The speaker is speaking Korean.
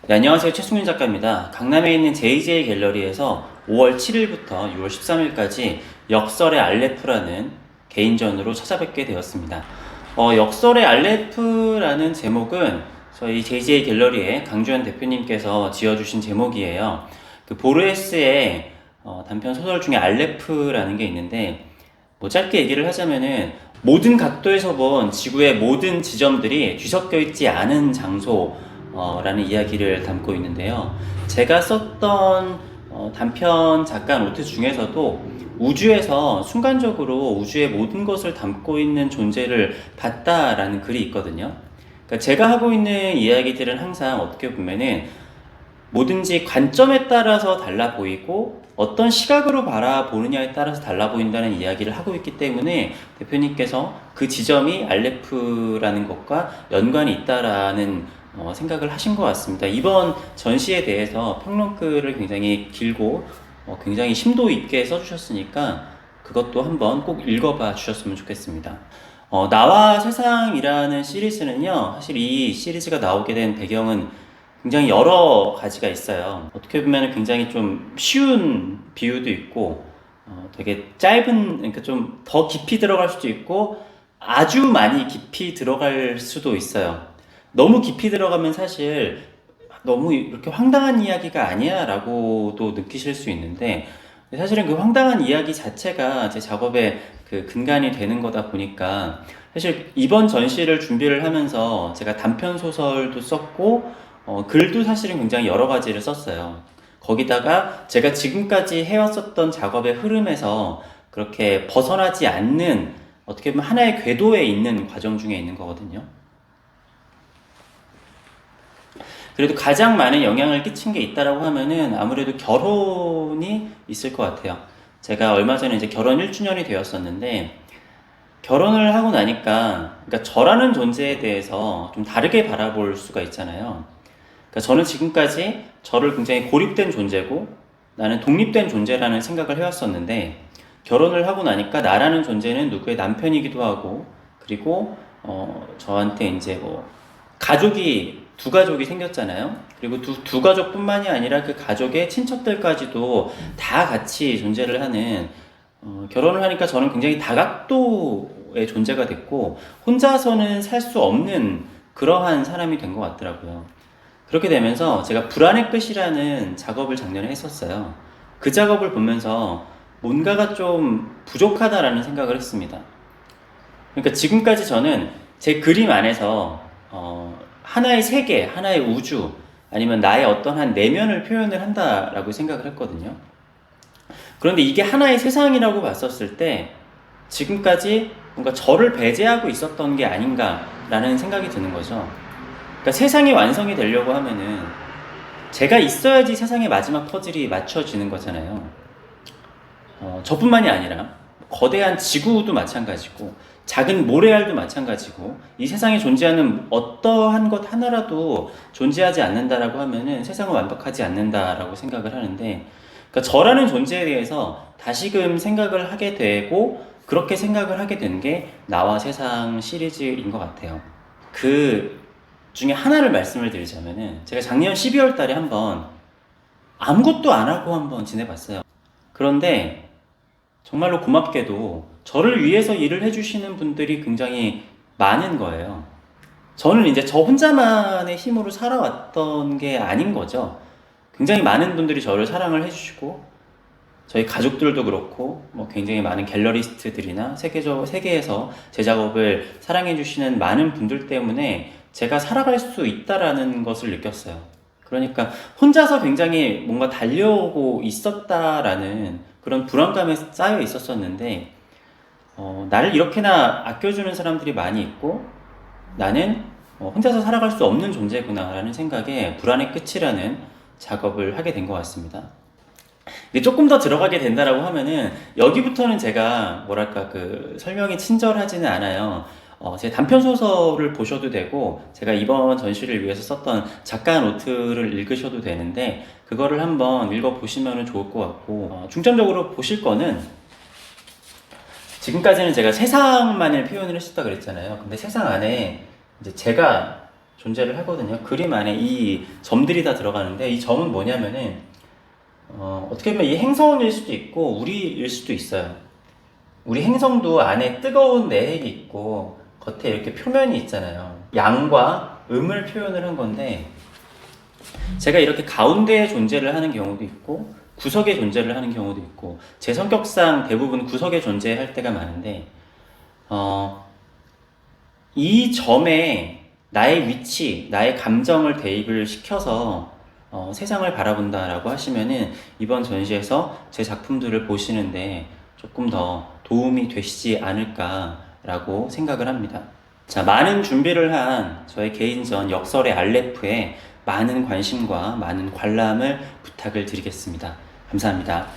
네, 안녕하세요. 최승윤 작가입니다. 강남에 있는 JJ 갤러리에서 5월 7일부터 6월 13일까지 역설의 알레프라는 개인전으로 찾아뵙게 되었습니다. 역설의 알레프라는 제목은 저희 JJ 갤러리의 강주현 대표님께서 지어주신 제목이에요. 그 보르헤스의 단편 소설 중에 알레프라는 게 있는데, 뭐 짧게 얘기를 하자면은 모든 각도에서 본 지구의 모든 지점들이 뒤섞여 있지 않은 장소라는 이야기를 담고 있는데요. 제가 썼던 단편 작가 노트 중에서도 우주에서 순간적으로 우주의 모든 것을 담고 있는 존재를 봤다라는 글이 있거든요. 그러니까 제가 하고 있는 이야기들은 항상 어떻게 보면은 뭐든지 관점에 따라서 달라 보이고 어떤 시각으로 바라보느냐에 따라서 달라 보인다는 이야기를 하고 있기 때문에 대표님께서 그 지점이 알레프라는 것과 연관이 있다라는 생각을 하신 것 같습니다. 이번 전시에 대해서 평론글을 굉장히 길고 굉장히 심도 있게 써주셨으니까 그것도 한번 꼭 읽어봐 주셨으면 좋겠습니다. 나와 세상이라는 시리즈는요, 사실 이 시리즈가 나오게 된 배경은 굉장히 여러 가지가 있어요. 어떻게 보면 굉장히 좀 쉬운 비유도 있고, 되게 짧은, 그러니까 좀 더 깊이 들어갈 수도 있고, 아주 많이 깊이 들어갈 수도 있어요. 너무 깊이 들어가면 사실 너무 이렇게 황당한 이야기가 아니야 라고도 느끼실 수 있는데, 사실은 그 황당한 이야기 자체가 제 작업의 그 근간이 되는 거다 보니까, 사실 이번 전시를 준비를 하면서 제가 단편 소설도 썼고, 글도 사실은 굉장히 여러 가지를 썼어요. 거기다가 제가 지금까지 해왔었던 작업의 흐름에서 그렇게 벗어나지 않는 어떻게 보면 하나의 궤도에 있는 과정 중에 있는 거거든요. 그래도 가장 많은 영향을 끼친 게 있다라고 하면은 아무래도 결혼이 있을 것 같아요. 제가 얼마 전에 이제 결혼 1주년이 되었었는데, 결혼을 하고 나니까, 그러니까 저라는 존재에 대해서 좀 다르게 바라볼 수가 있잖아요. 그러니까 저는 지금까지 저를 굉장히 고립된 존재고 나는 독립된 존재라는 생각을 해왔었는데, 결혼을 하고 나니까 나라는 존재는 누구의 남편이기도 하고, 그리고 저한테 이제 뭐 가족이 두 가족이 생겼잖아요. 그리고 두 가족뿐만이 아니라 그 가족의 친척들까지도 다 같이 존재를 하는, 결혼을 하니까 저는 굉장히 다각도의 존재가 됐고 혼자서는 살 수 없는 그러한 사람이 된 것 같더라고요. 그렇게 되면서 제가 불안의 끝이라는 작업을 작년에 했었어요. 그 작업을 보면서 뭔가가 좀 부족하다라는 생각을 했습니다. 그러니까 지금까지 저는 제 그림 안에서 하나의 세계, 하나의 우주, 아니면 나의 어떤 한 내면을 표현을 한다라고 생각을 했거든요. 그런데 이게 하나의 세상이라고 봤었을 때 지금까지 뭔가 저를 배제하고 있었던 게 아닌가라는 생각이 드는 거죠. 그러니까 세상이 완성이 되려고 하면은 제가 있어야지 세상의 마지막 퍼즐이 맞춰지는 거잖아요. 저뿐만이 아니라 거대한 지구도 마찬가지고 작은 모래알도 마찬가지고 이 세상에 존재하는 어떠한 것 하나라도 존재하지 않는다라고 하면은 세상은 완벽하지 않는다라고 생각을 하는데, 그러니까 저라는 존재에 대해서 다시금 생각을 하게 되고 그렇게 생각을 하게 된 게 나와 세상 시리즈인 것 같아요. 그 중에 하나를 말씀을 드리자면은 제가 작년 12월 달에 한번 아무것도 안 하고 한번 지내봤어요. 그런데 정말로 고맙게도 저를 위해서 일을 해주시는 분들이 굉장히 많은 거예요. 저는 이제 저 혼자만의 힘으로 살아왔던 게 아닌 거죠. 굉장히 많은 분들이 저를 사랑을 해주시고 저희 가족들도 그렇고 뭐 굉장히 많은 갤러리스트들이나 세계에서 제 작업을 사랑해 주시는 많은 분들 때문에 제가 살아갈 수 있다라는 것을 느꼈어요. 그러니까 혼자서 굉장히 뭔가 달려오고 있었다라는 그런 불안감에 쌓여 있었었는데, 나를 이렇게나 아껴주는 사람들이 많이 있고 나는 혼자서 살아갈 수 없는 존재구나라는 생각에 불안의 끝이라는 작업을 하게 된 것 같습니다. 조금 더 들어가게 된다라고 하면은 여기부터는 제가 뭐랄까 그 설명이 친절하지는 않아요. 제 단편 소설을 보셔도 되고 제가 이번 전시를 위해서 썼던 작가 노트를 읽으셔도 되는데 그거를 한번 읽어 보시면 좋을 것 같고, 중점적으로 보실 거는 지금까지는 제가 세상만을 표현을 했었다 그랬잖아요. 근데 세상 안에 이제 제가 존재를 하거든요. 그림 안에 이 점들이 다 들어가는데 이 점은 뭐냐면은 어떻게 보면 이 행성일 수도 있고 우리일 수도 있어요. 우리 행성도 안에 뜨거운 내핵이 있고 겉에 이렇게 표면이 있잖아요. 양과 음을 표현을 한 건데 제가 이렇게 가운데에 존재를 하는 경우도 있고 구석에 존재를 하는 경우도 있고 제 성격상 대부분 구석에 존재할 때가 많은데 이 점에 나의 위치, 나의 감정을 대입을 시켜서 세상을 바라본다라고 하시면은 이번 전시에서 제 작품들을 보시는데 조금 더 도움이 되시지 않을까라고 생각을 합니다. 자, 많은 준비를 한 저의 개인전 역설의 알레프에 많은 관심과 많은 관람을 부탁을 드리겠습니다. 감사합니다.